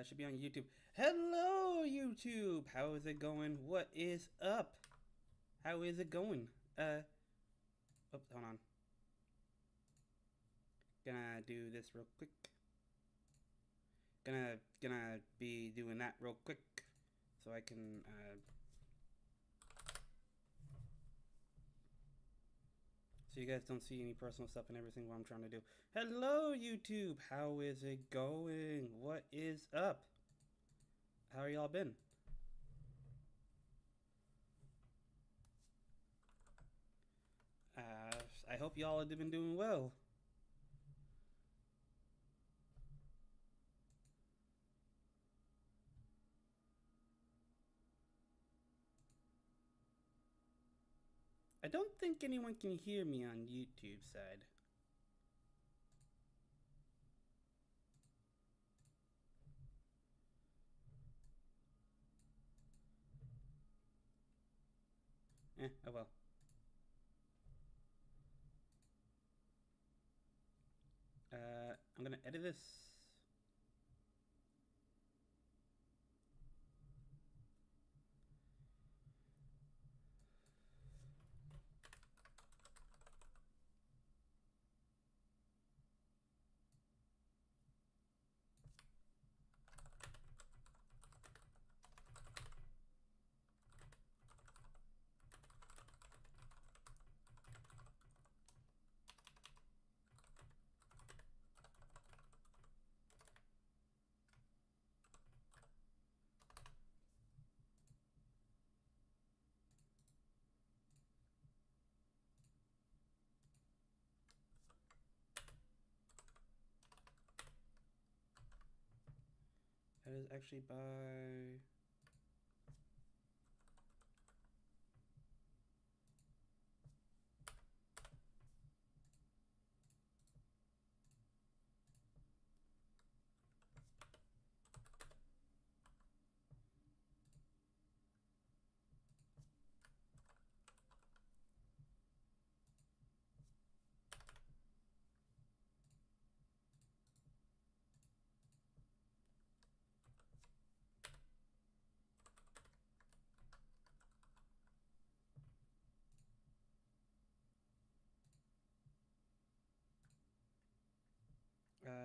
That should be on YouTube. Hello, YouTube. How is it going? What is up? How is it going? Oops, hold on. Gonna do this real quick. Gonna be doing that real quick, so I can so you guys don't see any personal stuff and everything what I'm trying to do. Hello, YouTube. How is it going? What is up? How are y'all been? I hope y'all have been doing well. I don't think anyone can hear me on YouTube side. Oh well. I'm gonna edit this. That is actually by.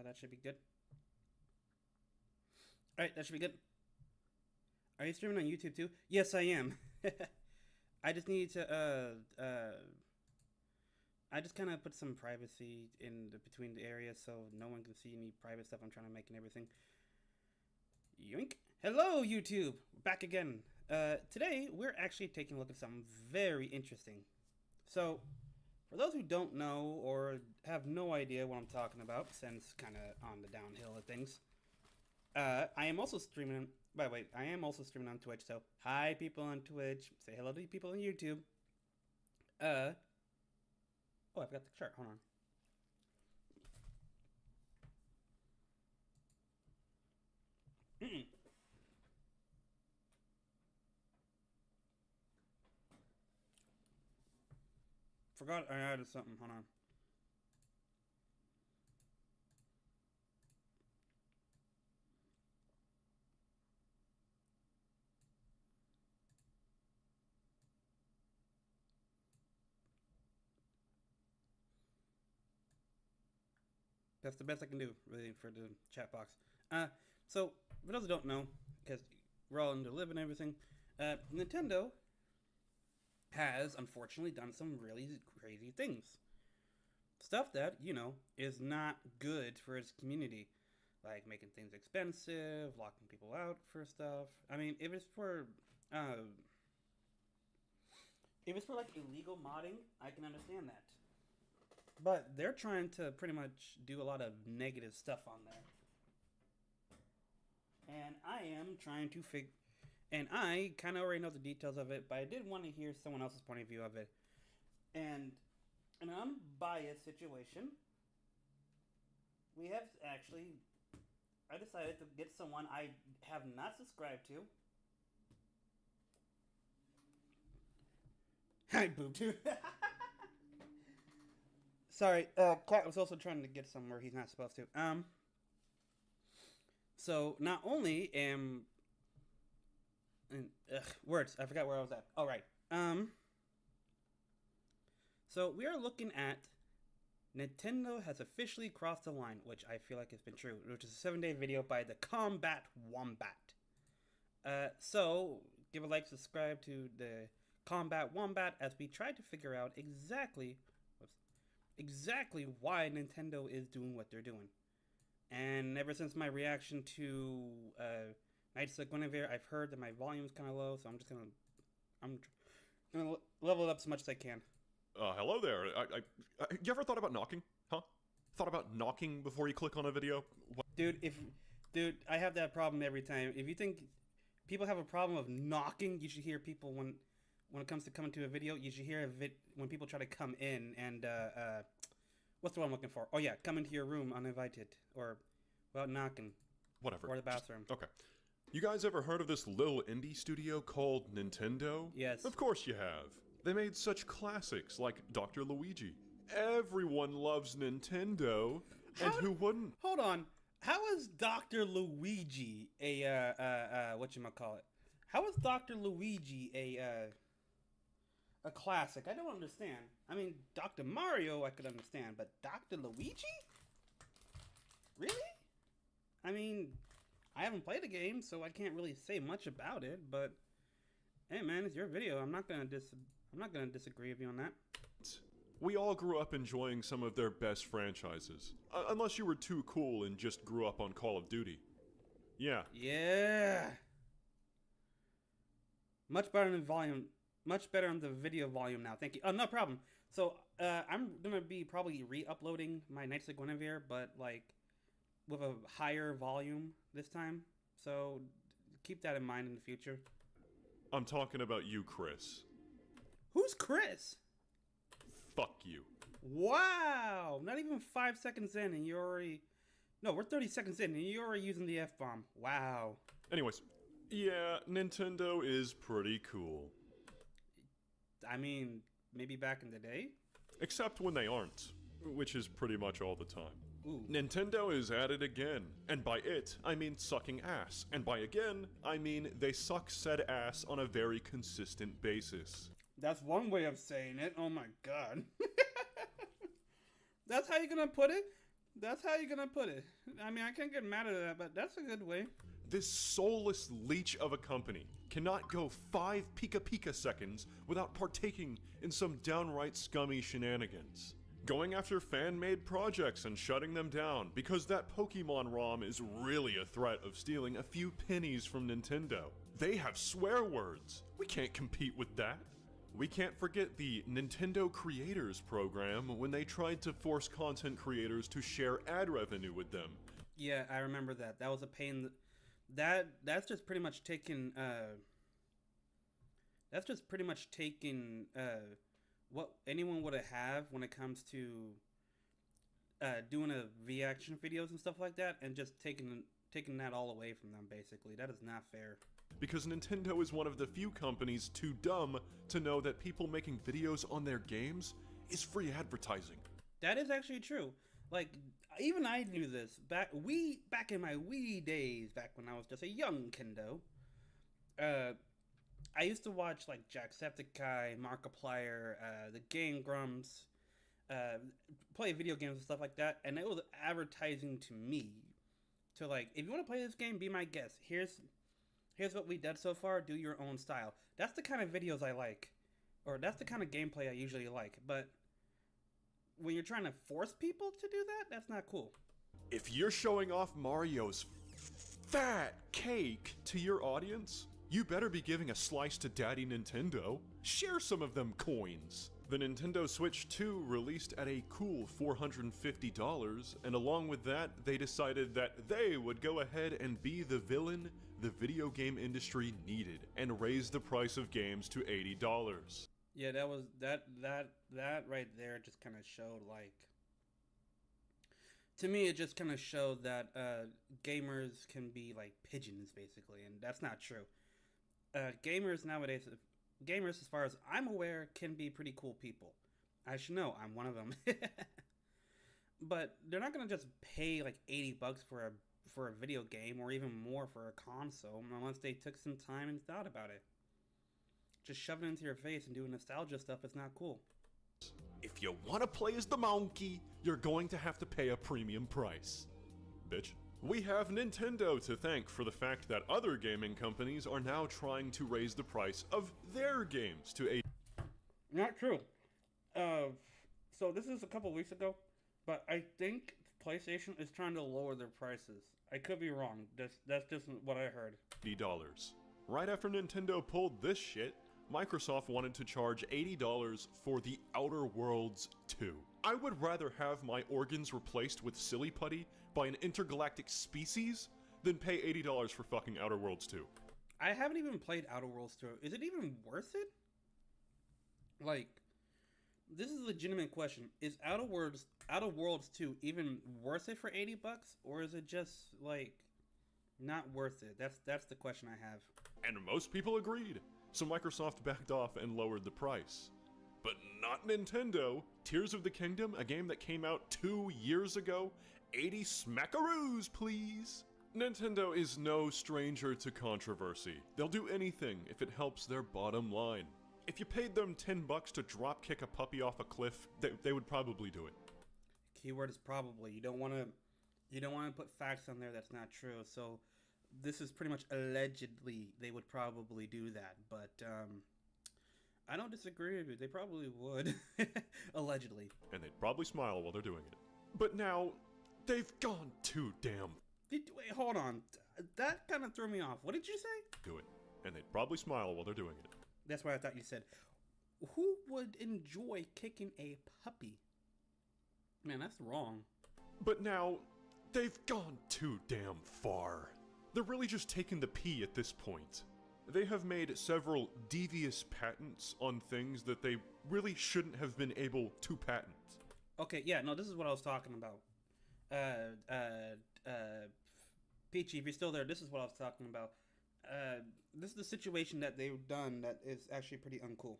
That should be good. All right, that should be good. Are you streaming on YouTube too? Yes, I am. I just need to I just kind of put some privacy in the between the areas so no one can see any private stuff I'm trying to make and everything. Yoink. Hello, YouTube. We're back again. Today we're actually taking a look at something very interesting. So, for those who don't know or have no idea what I'm talking about, since kind of on the downhill of things, I am also streaming. By the way, I am also streaming on Twitch. So, hi, people on Twitch. Say hello to people on YouTube. Uh, oh, I forgot the chart. Hold on. Forgot I added something. Hold on. That's the best I can do, really, for the chat box. So for those who don't know, because we're all into live and everything, Nintendo has unfortunately done some really crazy things. Stuff that, is not good for its community. Like making things expensive, locking people out for stuff. I mean, uh, if it's for like illegal modding, I can understand that. But they're trying to pretty much do a lot of negative stuff on there. And I am trying to figure. And I kind of already know the details of it, but I did want to hear someone else's point of view of it. And in an unbiased situation, we have actually. I decided to get someone I have not subscribed to. Hi, boob too. Sorry, Cat was also trying to get somewhere he's not supposed to. So not only am words, I forgot where I was at. All right. So we are looking at Nintendo has officially crossed the line, which I feel like has been true, which is a 7-day video by the Combat Wombat. So give a like, subscribe to the Combat Wombat as we try to figure out exactly why Nintendo is doing what they're doing. And ever since my reaction to Knights of Guinevere, I've heard that my volume's kind of low, so I'm gonna level it up as much as I can. Hello there. You ever thought about knocking? Huh? Thought about knocking before you click on a video? What? Dude, I have that problem every time. If you think people have a problem of knocking, you should hear people when it comes to coming to a video. You should hear when people try to come in and what's the one I'm looking for? Oh yeah, come into your room uninvited or without knocking. Whatever. Or the bathroom. Okay. You guys ever heard of this little indie studio called Nintendo? Yes. Of course you have. They made such classics like Dr. Luigi. Everyone loves Nintendo, and who wouldn't? Hold on. How is Dr. Luigi a whatchamacallit? How is Dr. Luigi a classic? I don't understand. I mean, Dr. Mario I could understand, but Dr. Luigi? Really? I mean, I haven't played the game, so I can't really say much about it, but hey man, it's your video. I'm not gonna disagree with you on that. We all grew up enjoying some of their best franchises. Unless you were too cool and just grew up on Call of Duty. Yeah. Yeah. Much better than volume. Much better on the video volume now. Thank you. Oh, no problem. So, I'm gonna be probably re-uploading my Knights of Guinevere, but like with a higher volume this time. So, keep that in mind in the future. I'm talking about you, Chris. Who's Chris? Fuck you. Wow! Not even 5 seconds in and you're already... No, we're 30 seconds in and you're already using the F-bomb. Wow. Anyways, yeah, Nintendo is pretty cool. I mean, maybe back in the day? Except when they aren't, which is pretty much all the time. Ooh. Nintendo is at it again, and by it, I mean sucking ass, and by again, I mean they suck said ass on a very consistent basis. That's one way of saying it. Oh my god. That's how you're gonna put it? That's how you're gonna put it. I mean, I can't get mad at that, but that's a good way. This soulless leech of a company cannot go 5 pika seconds without partaking in some downright scummy shenanigans. Going after fan-made projects and shutting them down because that Pokemon ROM is really a threat of stealing a few pennies from Nintendo. They have swear words. We can't compete with that. We can't forget the Nintendo Creators Program when they tried to force content creators to share ad revenue with them. Yeah, I remember that. That was a pain. That's just pretty much taking what anyone would have when it comes to doing a reaction videos and stuff like that, and just taking that all away from them. Basically, that is not fair. Because Nintendo is one of the few companies too dumb to know that people making videos on their games is free advertising. That is actually true. Like, even I knew this back in my Wii days, back when I was just a young Kindo. I used to watch like Jacksepticeye, Markiplier, the Game Grumps, play video games and stuff like that, and it was advertising to me to like, if you want to play this game, be my guest. Here's what we did so far, do your own style. That's the kind of videos I like. Or that's the kind of gameplay I usually like. But when you're trying to force people to do that, that's not cool. If you're showing off Mario's fat cake to your audience, you better be giving a slice to Daddy Nintendo. Share some of them coins. The Nintendo Switch 2 released at a cool $450, and along with that, they decided that they would go ahead and be the villain the video game industry needed and raise the price of games to $80. Yeah, that was that right there just kind of showed, like, to me it just kind of showed that gamers can be like pigeons basically, and that's not true. Gamers nowadays, as far as I'm aware, can be pretty cool people. I should know, I'm one of them. But they're not gonna just pay like $80 for a for a video game, or even more for a console, unless they took some time and thought about it. Just shoving it into your face and doing nostalgia stuff is not cool. If you want to play as the monkey, you're going to have to pay a premium price. Bitch. We have Nintendo to thank for the fact that other gaming companies are now trying to raise the price of their games to $80. Not true. So this is a couple weeks ago, but I think PlayStation is trying to lower their prices. I could be wrong. That's just what I heard. Right after Nintendo pulled this shit, Microsoft wanted to charge $80 for The Outer Worlds 2. I would rather have my organs replaced with silly putty by an intergalactic species than pay $80 for fucking Outer Worlds 2. I haven't even played Outer Worlds 2. Is it even worth it? Like, this is a legitimate question. Is Outer Worlds 2 even worth it for $80, or is it just like not worth it? That's the question I have. And most people agreed, so Microsoft backed off and lowered the price. But not Nintendo. Tears of the Kingdom, a game that came out 2 years ago, 80 smackaroos, please. Nintendo is no stranger to controversy. They'll do anything if it helps their bottom line. If you paid them $10 to drop kick a puppy off a cliff, they would probably do it. Keyword is probably. You don't want to put facts on there that's not true. So this is pretty much allegedly they would probably do that, but I don't disagree with you. They probably would. Allegedly. And they'd probably smile while they're doing it. But now, they've gone too damn... Wait, hold on. That kind of threw me off. What did you say? Do it. And they'd probably smile while they're doing it. That's what I thought you said. Who would enjoy kicking a puppy? Man, that's wrong. But now, they've gone too damn far. They're really just taking the pee at this point. They have made several devious patents on things that they really shouldn't have been able to patent. Okay, yeah, no, this is what I was talking about. Peachy, if you're still there, this is what I was talking about. This is the situation that they've done that is actually pretty uncool.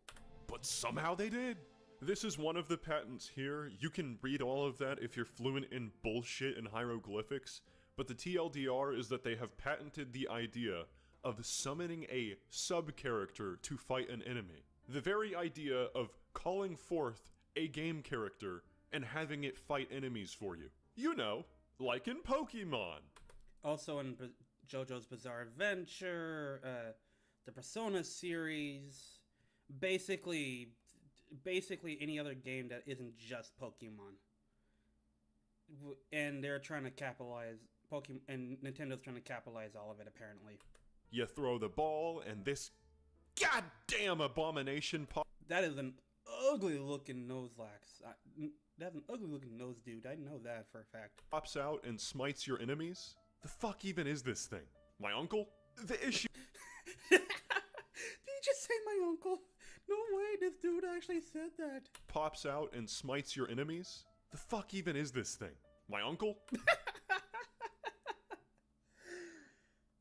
But somehow they did. This is one of the patents here. You can read all of that if you're fluent in bullshit and hieroglyphics. But the TLDR is that they have patented the idea of summoning a sub-character to fight an enemy. The very idea of calling forth a game character and having it fight enemies for you. You know, like in Pokemon. Also in JoJo's Bizarre Adventure, the Persona series, basically any other game that isn't just Pokemon. And they're trying to capitalize, and Nintendo's trying to capitalize all of it, apparently. You throw the ball, and this goddamn abomination That is an ugly looking Nuzlocke. That's an ugly looking nose dude. I know that for a fact. Pops out and smites your enemies? The fuck even is this thing? My uncle? The issue... Did you just say my uncle? No way, this dude actually said that. Pops out and smites your enemies? The fuck even is this thing? My uncle?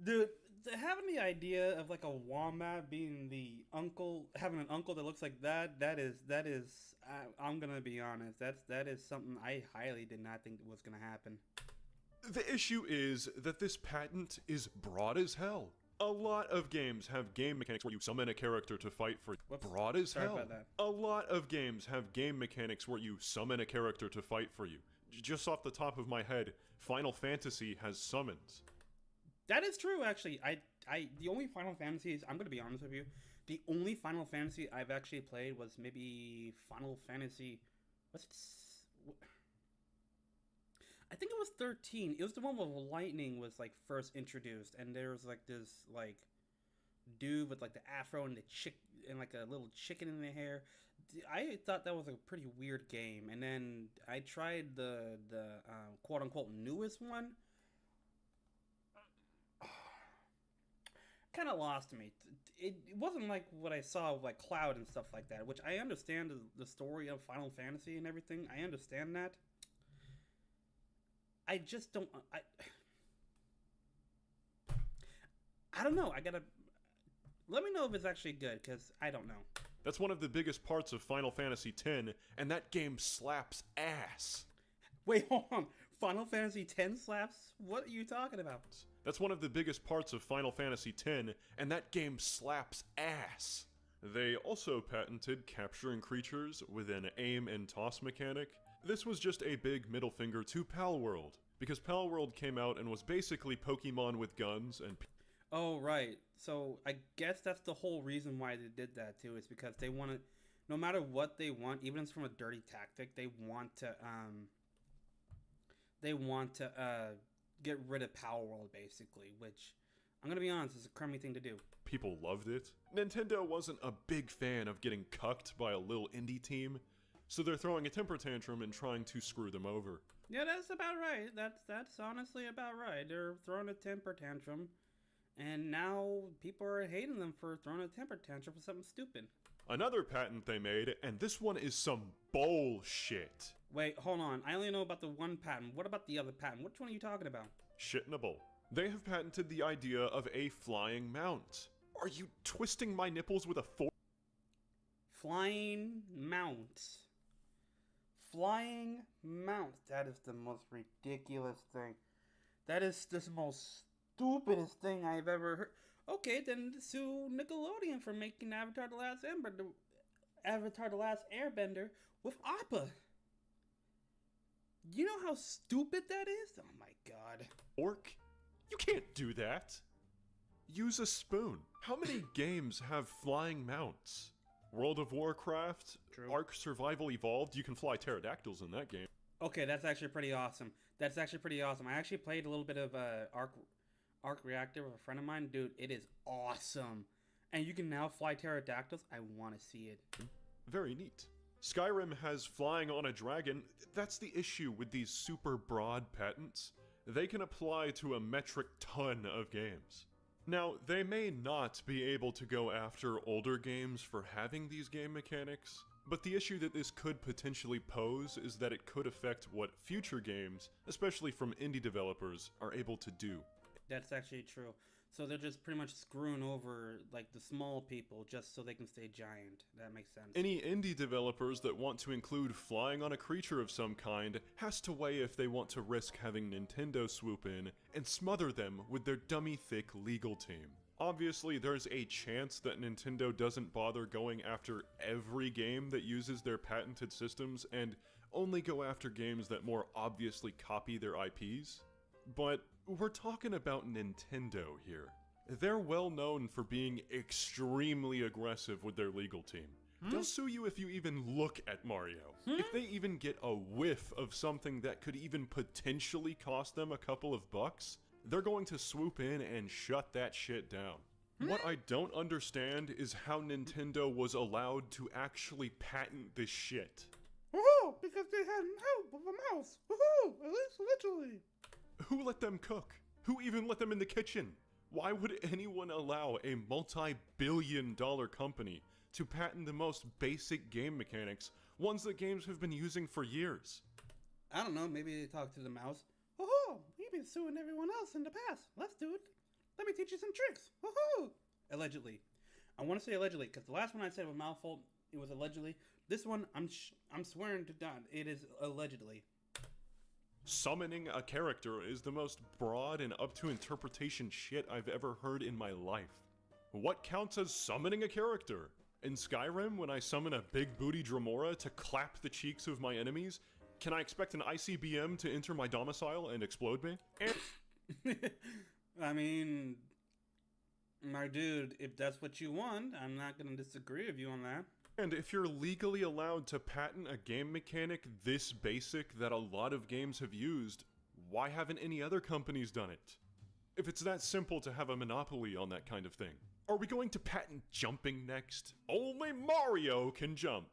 Dude, having the idea of like a Wombat being the uncle, having an uncle that looks like that is, I'm gonna be honest, that is something I highly did not think was gonna happen. The issue is that this patent is broad as hell. A lot of games have game mechanics where you summon a character to fight for you. Broad as hell. About that. A lot of games have game mechanics where you summon a character to fight for you. Just off the top of my head, Final Fantasy has summons. That is true, actually. The only Final Fantasies, I'm gonna be honest with you, the only Final Fantasy I've actually played was maybe Final Fantasy, I think it was 13. It was the one where lightning was like first introduced, and there was like this like dude with like the afro and the chick and like a little chicken in the hair. I thought that was a pretty weird game, and then I tried the quote unquote newest one. Kind of lost me. It wasn't like what I saw with like Cloud and stuff like that, which I understand the story of Final Fantasy and everything. I understand that. I just don't. I don't know. I gotta. Let me know if it's actually good, because I don't know. That's one of the biggest parts of Final Fantasy X, and that game slaps ass. Wait, hold on. Final Fantasy X slaps? What are you talking about? That's one of the biggest parts of Final Fantasy X, and that game slaps ass. They also patented capturing creatures with an aim and toss mechanic. This was just a big middle finger to Palworld, because Palworld came out and was basically Pokemon with guns and... Oh, right. So I guess that's the whole reason why they did that too, is because they want to, no matter what they want, even if it's from a dirty tactic, they want to get rid of Palworld basically, which I'm gonna be honest, is a crummy thing to do. People loved it. Nintendo wasn't a big fan of getting cucked by a little indie team, so they're throwing a temper tantrum and trying to screw them over. Yeah, that's about right. That's honestly about right. They're throwing a temper tantrum, and now people are hating them for throwing a temper tantrum for something stupid. Another patent they made, and this one is some bullshit. Wait, hold on. I only know about the one patent. What about the other patent? Which one are you talking about? Shit in a bowl. They have patented the idea of a flying mount. Are you twisting my nipples with a fork? Flying mount. Flying mount. That is the most ridiculous thing. That is the most stupidest thing I've ever heard. Okay, then sue Nickelodeon for making Avatar: The Last Airbender with Appa. You know how stupid that is? Oh my god. Fork? You can't do that. Use a spoon. How many games have flying mounts? World of Warcraft, True. Ark Survival Evolved, you can fly pterodactyls in that game. Okay, that's actually pretty awesome. I actually played a little bit of Arc Reactor with a friend of mine. Dude, it is awesome. And you can now fly pterodactyls. I want to see it. Very neat. Skyrim has flying on a dragon. That's the issue with these super broad patents. They can apply to a metric ton of games. Now, they may not be able to go after older games for having these game mechanics, but the issue that this could potentially pose is that it could affect what future games, especially from indie developers, are able to do. That's actually true. So they're just pretty much screwing over like the small people just so they can stay giant. That makes sense. Any indie developers that want to include flying on a creature of some kind has to weigh if they want to risk having Nintendo swoop in and smother them with their dummy-thick legal team. Obviously, there's a chance that Nintendo doesn't bother going after every game that uses their patented systems and only go after games that more obviously copy their IPs. But we're talking about Nintendo here. They're well known for being extremely aggressive with their legal team. They'll sue you if you even look at Mario. If they even get a whiff of something that could even potentially cost them a couple of bucks, they're going to swoop in and shut that shit down. What I don't understand is how Nintendo was allowed to actually patent this shit. Woohoo! Because they had help of a mouse. Woohoo! At least literally. Who let them cook? Who even let them in the kitchen? Why would anyone allow a multi-billion-dollar company to patent the most basic game mechanics, ones that games have been using for years? I don't know, maybe they talked to the mouse. Woohoo! We've been suing everyone else in the past. Let's do it. Let me teach you some tricks. Woohoo! Allegedly. I want to say allegedly, because the last one I said with mouthful, it was allegedly. This one, I'm swearing to God, it is allegedly. Summoning a character is the most broad and up to interpretation shit I've ever heard in my life. What counts as summoning a character? In Skyrim, when I summon a big booty Dramora to clap the cheeks of my enemies, can I expect an ICBM to enter my domicile and explode me? I mean, my dude, if that's what you want, I'm not gonna disagree with you on that. And if you're legally allowed to patent a game mechanic this basic that a lot of games have used, why haven't any other companies done it? If it's that simple to have a monopoly on that kind of thing. Are we going to patent jumping next? Only Mario can jump!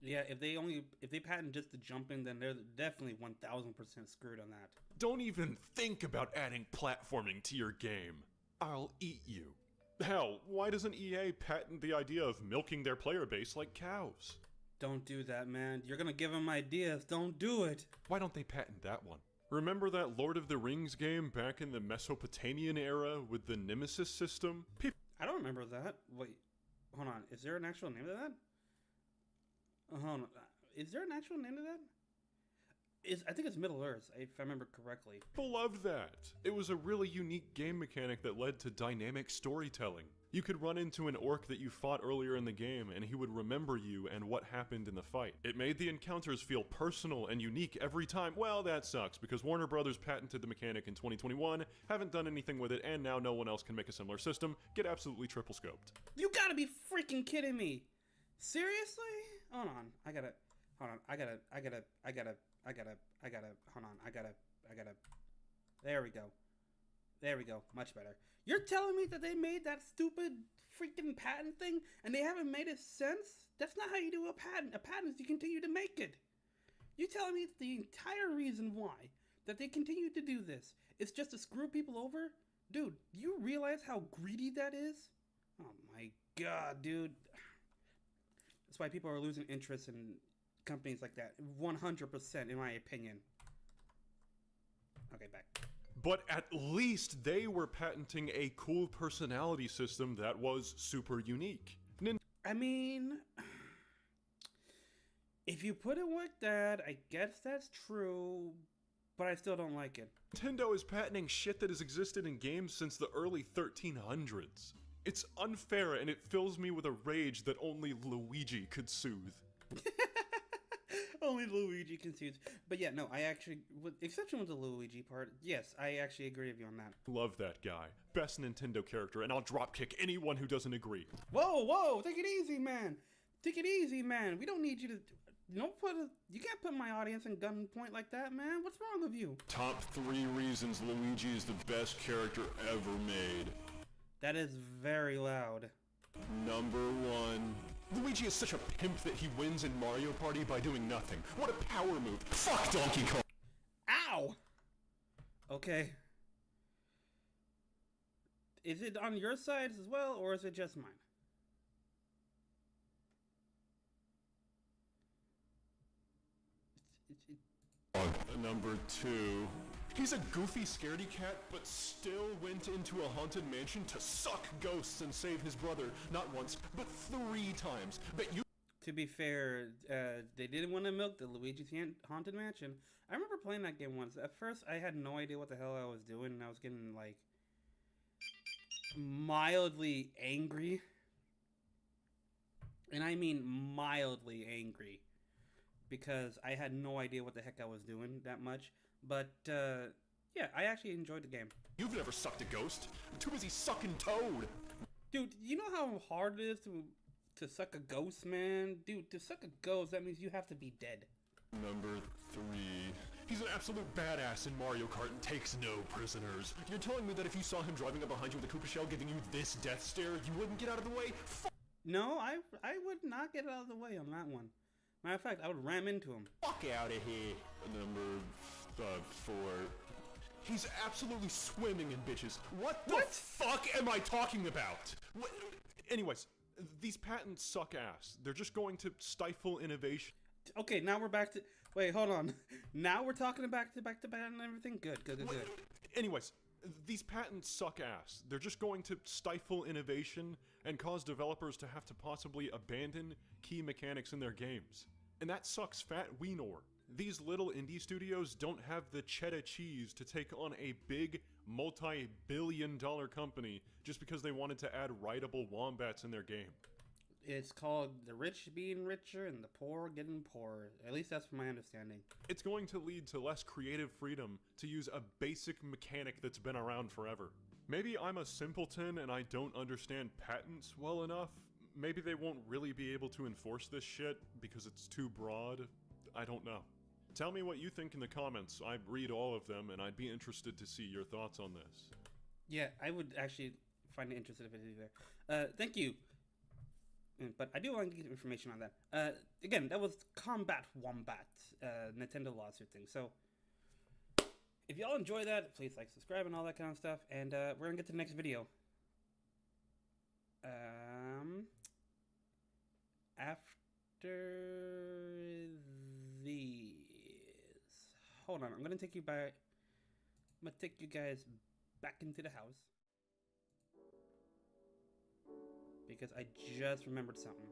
Yeah, if they patent just the jumping, then they're definitely 1000% screwed on that. Don't even think about adding platforming to your game. I'll eat you. Hell, why doesn't EA patent the idea of milking their player base like cows? Don't do that, man. You're gonna give them ideas. Don't do it. Why don't they patent that one? Remember that Lord of the Rings game back in the Mesopotamian era with the Nemesis system? I don't remember that. Wait, hold on. Is there an actual name to that? Hold on. Is there an actual name to that? I think it's Middle Earth, if I remember correctly. People loved that. It was a really unique game mechanic that led to dynamic storytelling. You could run into an orc that you fought earlier in the game, and he would remember you and what happened in the fight. It made the encounters feel personal and unique every time. Well, that sucks, because Warner Brothers patented the mechanic in 2021, haven't done anything with it, and now no one else can make a similar system. Get absolutely triple scoped. You gotta be freaking kidding me! Seriously? Hold on, there we go, much better. You're telling me that they made that stupid freaking patent thing and they haven't made it since? That's not how you do a patent. A patent is you continue to make it. You telling me that the entire reason why that they continue to do this is just to screw people over? Dude, do you realize how greedy that is? Oh my god, dude. That's why people are losing interest in companies like that. 100% in my opinion. Okay, back. But at least they were patenting a cool personality system that was super unique. I mean, if you put it like that, I guess that's true, but I still don't like it. Nintendo is patenting shit that has existed in games since the early 1300s. It's unfair, and it fills me with a rage that only Luigi could soothe. Only Luigi can soothe. But yeah, no, I actually, with exception with the Luigi part, yes, I actually agree with you on that. Love that guy. Best Nintendo character, and I'll dropkick anyone who doesn't agree. Whoa, take it easy, man. Take it easy, man. We don't need you to... You can't put my audience in gunpoint like that, man. What's wrong with you? Top 3 reasons Luigi is the best character ever made. That is very loud. Number 1. Luigi is such a pimp that he wins in Mario Party by doing nothing. What a power move. Fuck Donkey Kong. Ow! Okay. Is it on your side as well, or is it just mine? Number 2. He's a goofy scaredy cat, but still went into a haunted mansion to suck ghosts and save his brother, not once, but 3 times. But you... To be fair, they didn't want to milk the Luigi's Haunted Mansion. I remember playing that game once. At first, I had no idea what the hell I was doing, and I was getting, like, mildly angry. And I mean mildly angry. Because I had no idea what the heck I was doing that much. But, yeah, I actually enjoyed the game. You've never sucked a ghost. I'm too busy sucking Toad. Dude, you know how hard it is to suck a ghost, man? Dude, to suck a ghost, that means you have to be dead. Number 3. He's an absolute badass in Mario Kart and takes no prisoners. You're telling me that if you saw him driving up behind you with a Koopa shell giving you this death stare, you wouldn't get out of the way? No, I would not get out of the way on that one. Matter of fact, I would ram into him. Fuck out of here. Number 4. He's absolutely swimming in bitches. What the fuck am I talking about? Anyways, these patents suck ass. They're just going to stifle innovation. Okay, now we're back to... Wait, hold on. Now we're talking back to patent and everything? Good. Anyways, these patents suck ass. They're just going to stifle innovation and cause developers to have to possibly abandon key mechanics in their games. And that sucks fat weenor. These little indie studios don't have the cheddar cheese to take on a big, multi-billion-dollar company just because they wanted to add rideable wombats in their game. It's called the rich being richer and the poor getting poorer. At least that's from my understanding. It's going to lead to less creative freedom to use a basic mechanic that's been around forever. Maybe I'm a simpleton and I don't understand patents well enough. Maybe they won't really be able to enforce this shit because it's too broad. I don't know. Tell me what you think in the comments. I read all of them and I'd be interested to see your thoughts on this. Yeah, I would actually find it interesting if it is there. Thank you. But I do want to get information on that. Again, that was Combat Wombat, Nintendo lawsuit thing. So, if y'all enjoy that, please like, subscribe, and all that kind of stuff. And we're gonna get to the next video. After these, hold on. I'm gonna take you back. I'm gonna take you guys back into the house. Because I just remembered something.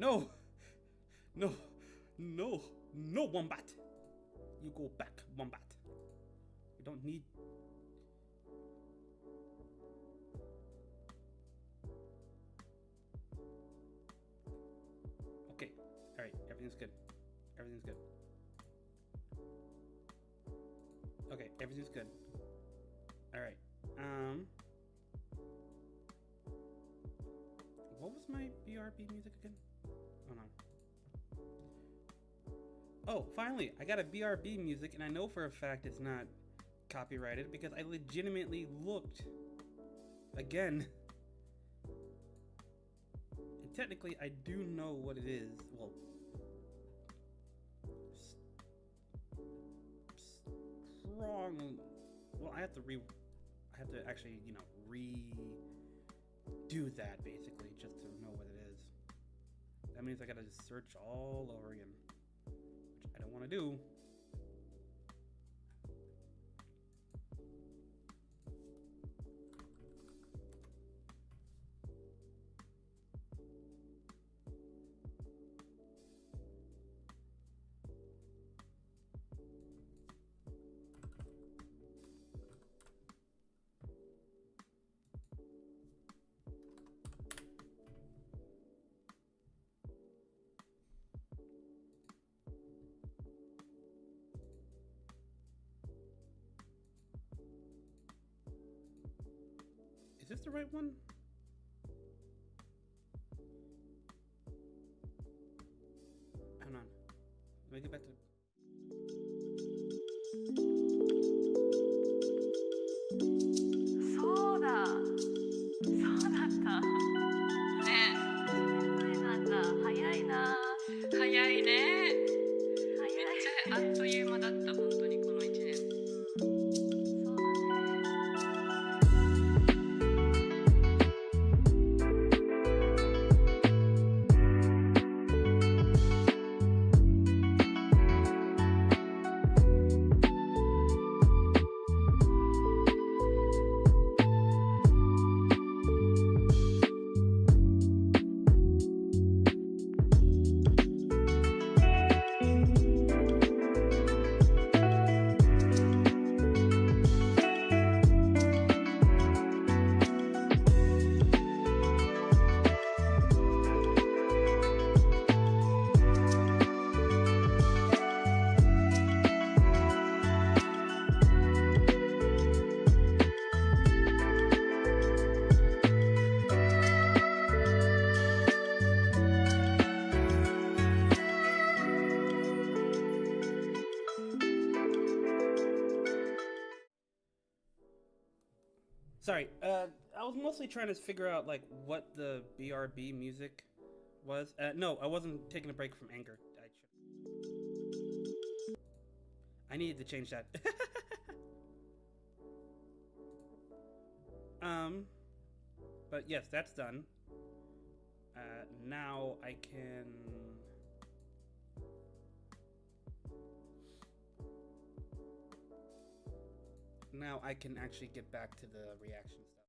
No! No! No! No, Wombat! You go back, Wombat. We don't need... Okay. Alright, everything's good. Everything's good. Okay, everything's good. Alright. What was my BRB music again? Oh no. Oh, finally! I got a BRB music, and I know for a fact it's not copyrighted because I legitimately looked again. And technically, I do know what it is. Well, strong. Well, I have to actually, you know, redo that basically just to know what it is. That means I gotta just search all over again, which I don't want to do. Is this the right one? Hold on. Let me get back to...そうだ。そうだった。ね。前なんだ。早いな。早いね。めっちゃあっという間だった。本当にこの1年。そうだね。Sorry, I was mostly trying to figure out, like, what the BRB music was. No, I wasn't taking a break from anger. I needed to change that. But yes, that's done. Now I can... Now I can actually get back to the reaction stuff.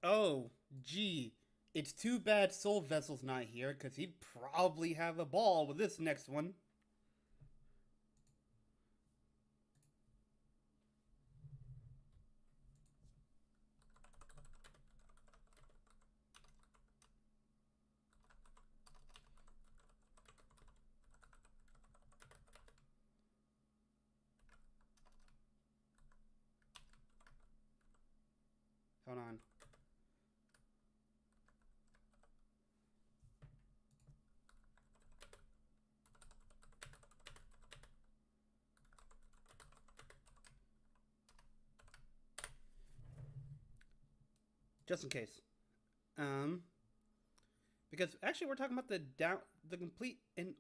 Oh, gee. It's too bad Soul Vessel's not here, because he'd probably have a ball with this next one. Hold on. Just in case. Because actually we're talking about the complete and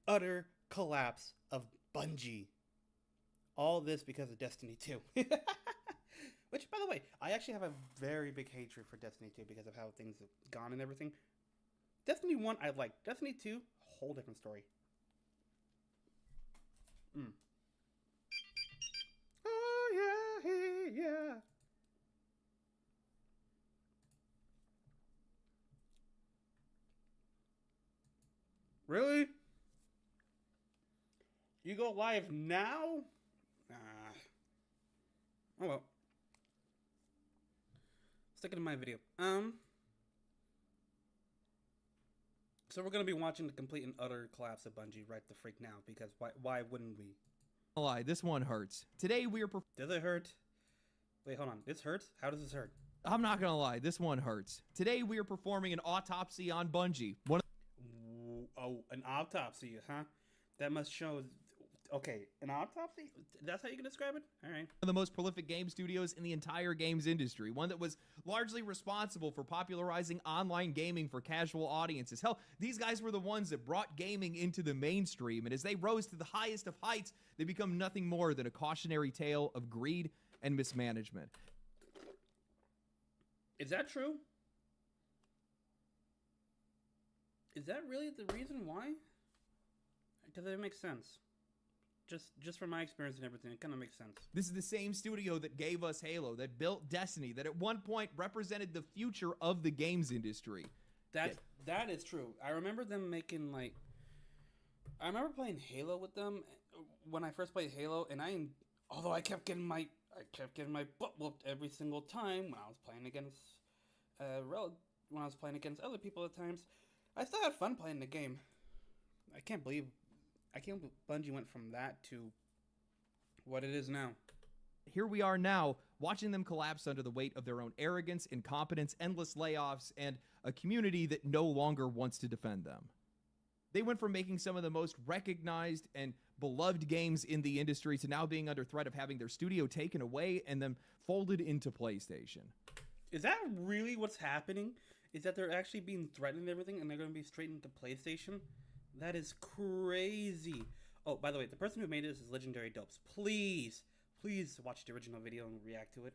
utter collapse of Bungie. All this because of Destiny 2. Which, by the way, I actually have a very big hatred for Destiny 2 because of how things have gone and everything. Destiny 1, I liked. Destiny 2, whole different story. Really? You go live now? Oh well. Stick it in my video. So we're gonna be watching the complete and utter collapse of Bungie right the freak now, because why wouldn't we? Lie, this one hurts. Today we are. Does it hurt? Wait, hold on. This hurts? How does this hurt? I'm not gonna lie, this one hurts. Today we are performing an autopsy on Bungie. Oh, an autopsy, huh? That must show. Okay, an autopsy? That's how you can describe it? All right. One of the most prolific game studios in the entire games industry, one that was largely responsible for popularizing online gaming for casual audiences. Hell, these guys were the ones that brought gaming into the mainstream, and as they rose to the highest of heights, they become nothing more than a cautionary tale of greed and mismanagement. Is that true? Is that really the reason why? Does it make sense? Just from my experience and everything, it kind of makes sense. This is the same studio that gave us Halo, that built Destiny, that at one point represented the future of the games industry. That is true. I remember them making I remember playing Halo with them when I first played Halo, and although I kept getting my butt whooped every single time when I was playing against other people at times. I still had fun playing the game. I can't believe Bungie went from that to what it is now. Here we are now, watching them collapse under the weight of their own arrogance, incompetence, endless layoffs, and a community that no longer wants to defend them. They went from making some of the most recognized and beloved games in the industry to now being under threat of having their studio taken away and them folded into PlayStation. Is that really what's happening? Is that they're actually being threatened and everything, and they're going to be straightened to PlayStation? That is crazy. Oh, by the way, the person who made this is Legendary Dopes. Please watch the original video and react to it.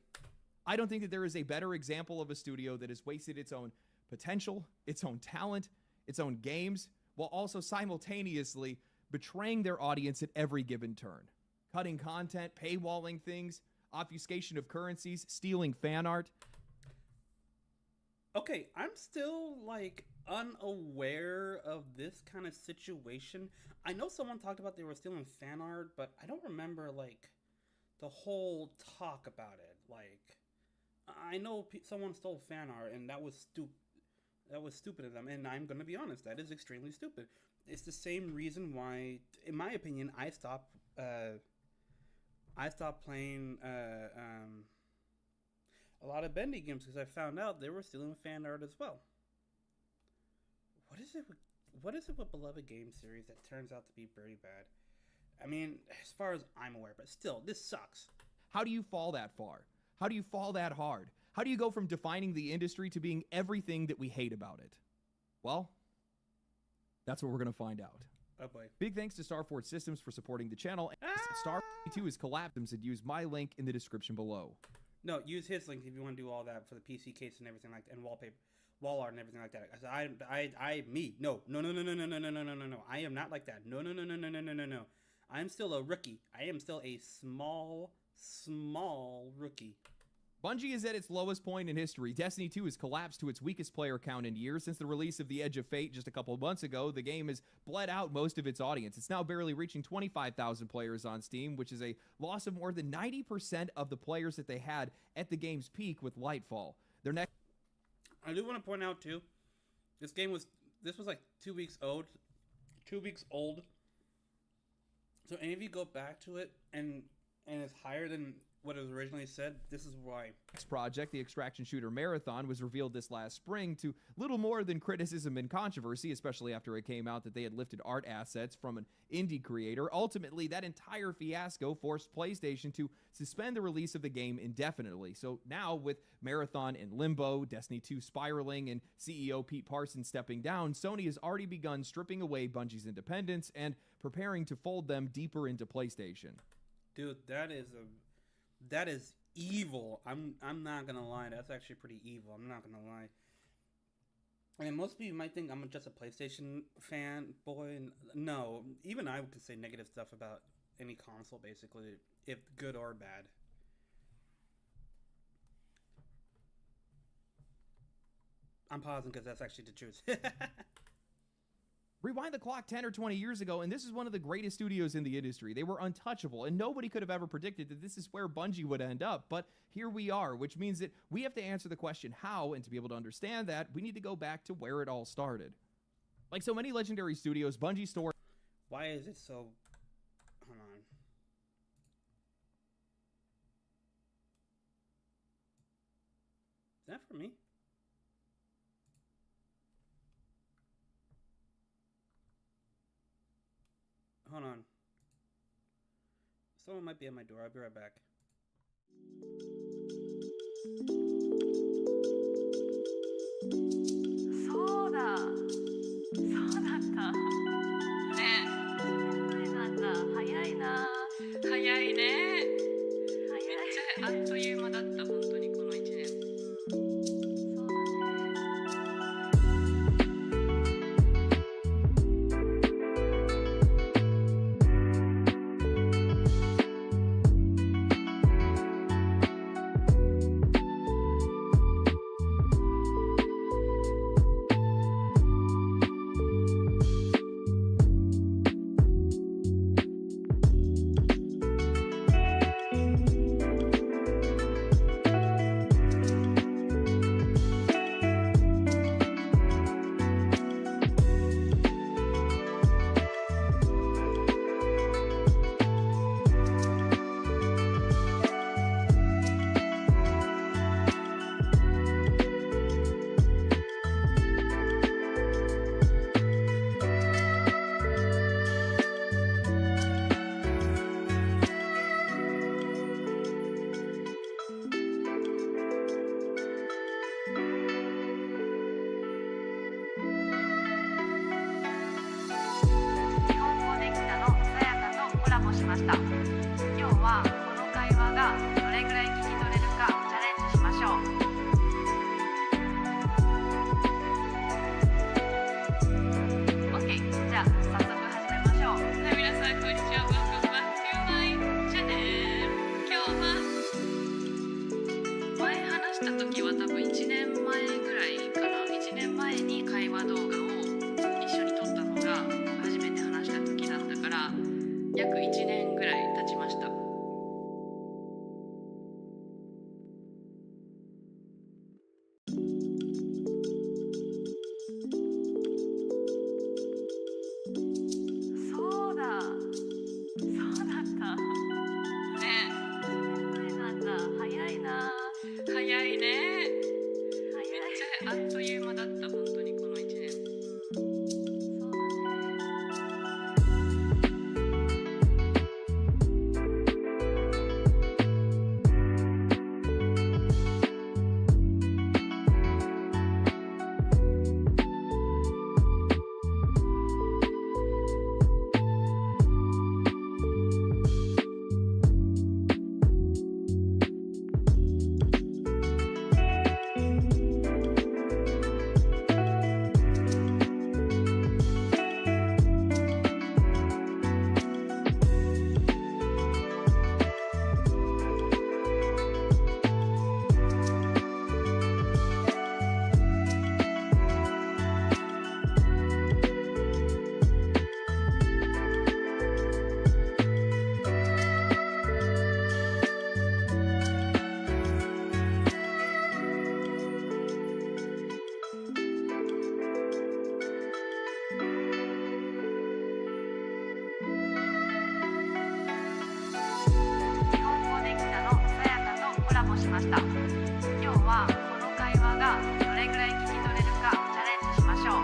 I don't think that there is a better example of a studio that has wasted its own potential, its own talent, its own games, while also simultaneously betraying their audience at every given turn. Cutting content, paywalling things, obfuscation of currencies, stealing fan art. Okay, I'm still unaware of this kind of situation. I know someone talked about they were stealing fan art, but I don't remember the whole talk about it. I know someone stole fan art, and that was stupid. That was stupid of them, and I'm gonna be honest, that is extremely stupid. It's the same reason why, in my opinion, I stopped playing a lot of Bendy games because I found out they were stealing fan art as well. What is it with beloved game series that turns out to be very bad? I mean, as far as I'm aware, but still, this sucks. How do you fall that far? How do you fall that hard? How do you go from defining the industry to being everything that we hate about it? Well, that's what we're going to find out. Oh boy. Big thanks to Starford Systems for supporting the channel. Star 2 is collapsed and use my link in the description below. No, use his link if you want to do all that for the PC case and everything like that, and wallpaper, wall art and everything like that. No. I am not like that. No. I'm still a rookie. I am still a small rookie. Bungie is at its lowest point in history. Destiny 2 has collapsed to its weakest player count in years. Since the release of The Edge of Fate just a couple of months ago, the game has bled out most of its audience. It's now barely reaching 25,000 players on Steam, which is a loss of more than 90% of the players that they had at the game's peak with Lightfall. Their next... I do want to point out, too, this was 2 weeks old. 2 weeks old. So any of you go back to it and it's higher than what it was originally said, this is why. Next project, the extraction shooter Marathon, was revealed this last spring to little more than criticism and controversy, especially after it came out that they had lifted art assets from an indie creator. Ultimately, that entire fiasco forced PlayStation to suspend the release of the game indefinitely. So now, with Marathon in limbo, Destiny 2 spiraling, and CEO Pete Parsons stepping down, Sony has already begun stripping away Bungie's independence and preparing to fold them deeper into PlayStation. Dude, that is evil. I'm not gonna lie. That's actually pretty evil. I'm not gonna lie. I mean, most people might think I'm just a PlayStation fan boy. No, even I could say negative stuff about any console, basically, if good or bad. I'm pausing because that's actually the truth. Rewind the clock 10 or 20 years ago, and this is one of the greatest studios in the industry. They were untouchable, and nobody could have ever predicted that this is where Bungie would end up. But here we are, which means that we have to answer the question how, and to be able to understand that, we need to go back to where it all started. Like so many legendary studios, Bungie story... Why is it so... Hold on. Is that for me? Hold on. Someone might be at my door. I'll be right back.そうだったね。なんだ、早いな。早いね。めっちゃあっという間だった、本当にこの1年。そうだました。今日はこの会話がどれぐらい聞き取れるかチャレンジしましょう。OK、じゃあ早速始めましょう。はい、皆さんこんにちは。Welcome back to my channel。今日は前話した時は多分1年前ぐらいかな。1年前に会話動画を一緒に撮ったのが初めて話した時だったから、約1年ぐらい経ちました。そうだったね。なんだ、早いな。早いね。めっちゃあっという間だった、本当にこの1年。そうだね。ました。今日はこの会話がどれぐらい聞き取れるかチャレンジしましょう。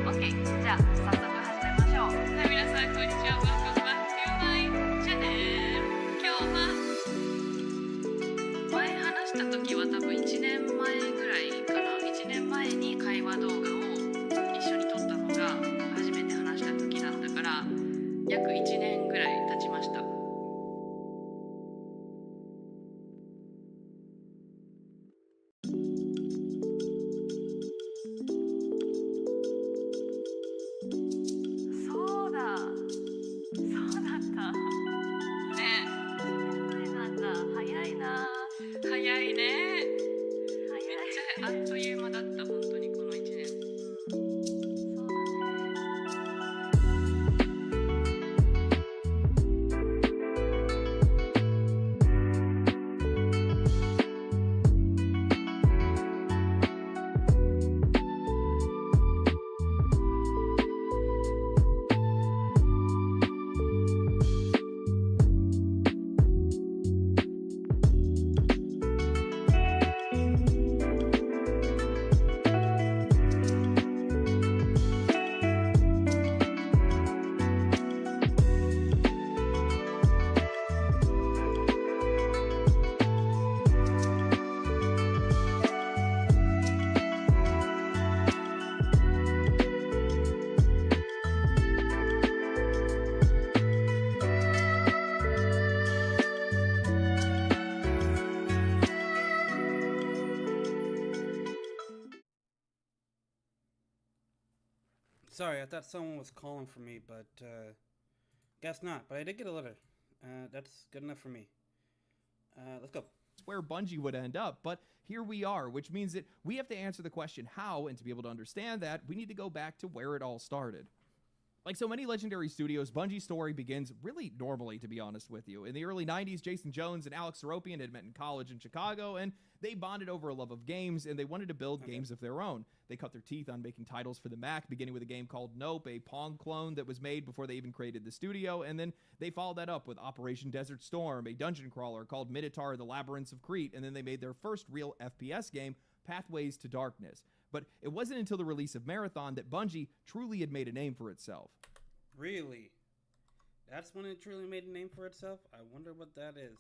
OK、じゃあ早速始めましょう。はい、皆さんこんにちは。Welcome back to my channel。今日は前話した時は多分1年前ぐらいかな。1年前に会話動画を一緒に撮ったのが初めて話した時だったから、約1年ぐらい経ちました。そうだったね。なんだ、早いな。早いね。めっ Sorry, I thought someone was calling for me, but guess not. But I did get a letter. That's good enough for me. Let's go. Where Bungie would end up, but here we are, which means that we have to answer the question how, and to be able to understand that, we need to go back to where it all started. Like so many legendary studios, Bungie's story begins really normally, to be honest with you. In the early 90s, Jason Jones and Alex Seropian had met in college in Chicago, and they bonded over a love of games, and they wanted to build games of their own. They cut their teeth on making titles for the Mac, beginning with a game called Nope, a Pong clone that was made before they even created the studio, and then they followed that up with Operation Desert Storm, a dungeon crawler called Minotaur, the Labyrinths of Crete, and then they made their first real FPS game, Pathways to Darkness. But it wasn't until the release of Marathon that Bungie truly had made a name for itself. Really? That's when it truly made a name for itself? I wonder what that is.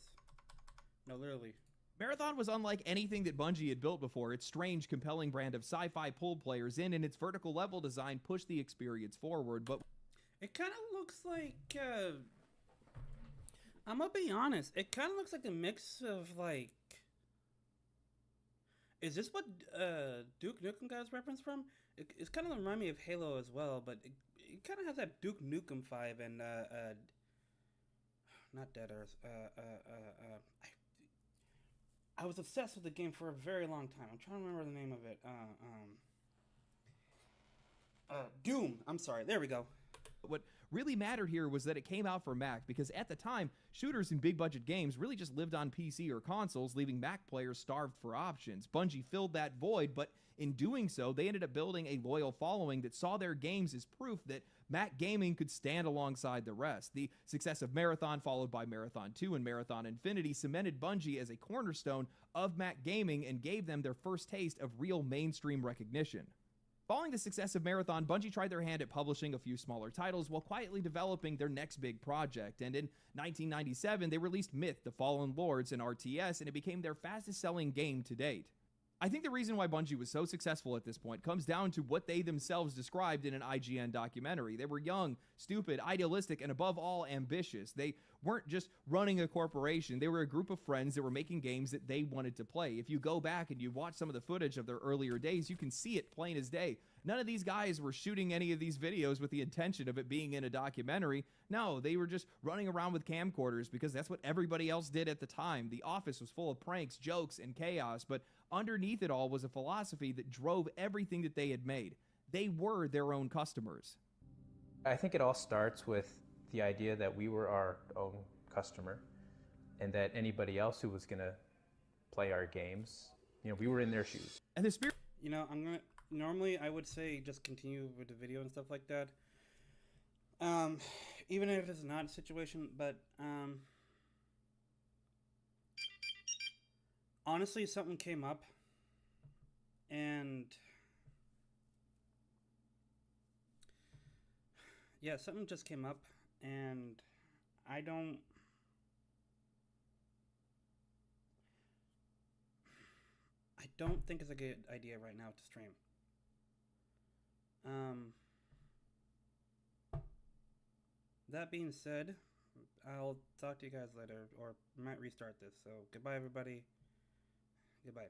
No, literally. Marathon was unlike anything that Bungie had built before. Its strange, compelling brand of sci-fi pulled players in, and its vertical level design pushed the experience forward, but it kind of looks like, I'm gonna be honest, it kind of looks like a mix of, like, is this what Duke Nukem got his reference from? It's kind of remind me of Halo as well, but it kind of has that Duke Nukem vibe and not Dead Earth. I was obsessed with the game for a very long time. I'm trying to remember the name of it. Doom. I'm sorry. There we go. what really mattered here was that it came out for Mac, because at the time, shooters and big budget games really just lived on PC or consoles, leaving Mac players starved for options. Bungie filled that void, but in doing so, they ended up building a loyal following that saw their games as proof that Mac gaming could stand alongside the rest. The success of Marathon, followed by Marathon 2 and Marathon Infinity, cemented Bungie as a cornerstone of Mac gaming and gave them their first taste of real mainstream recognition. Following the success of Marathon, Bungie tried their hand at publishing a few smaller titles while quietly developing their next big project, and in 1997 they released Myth: The Fallen Lords in RTS, and it became their fastest-selling game to date. I think the reason why Bungie was so successful at this point comes down to what they themselves described in an IGN documentary. They were young, stupid, idealistic, and above all, ambitious. They weren't just running a corporation. They were a group of friends that were making games that they wanted to play. If you go back and you watch some of the footage of their earlier days, you can see it plain as day. None of these guys were shooting any of these videos with the intention of it being in a documentary. No, they were just running around with camcorders because that's what everybody else did at the time. The office was full of pranks, jokes, and chaos, but underneath it all was a philosophy that drove everything that they had made. They were their own customers. I think it all starts with the idea that we were our own customer and that anybody else who was going to play our games, we were in their shoes. And the spirit... Normally I would say just continue with the video and stuff like that. Even if it's not a situation, but honestly, something came up, and yeah, something just came up, and I don't think it's a good idea right now to stream. That being said, I'll talk to you guys later, or might restart this. So goodbye, everybody. Goodbye.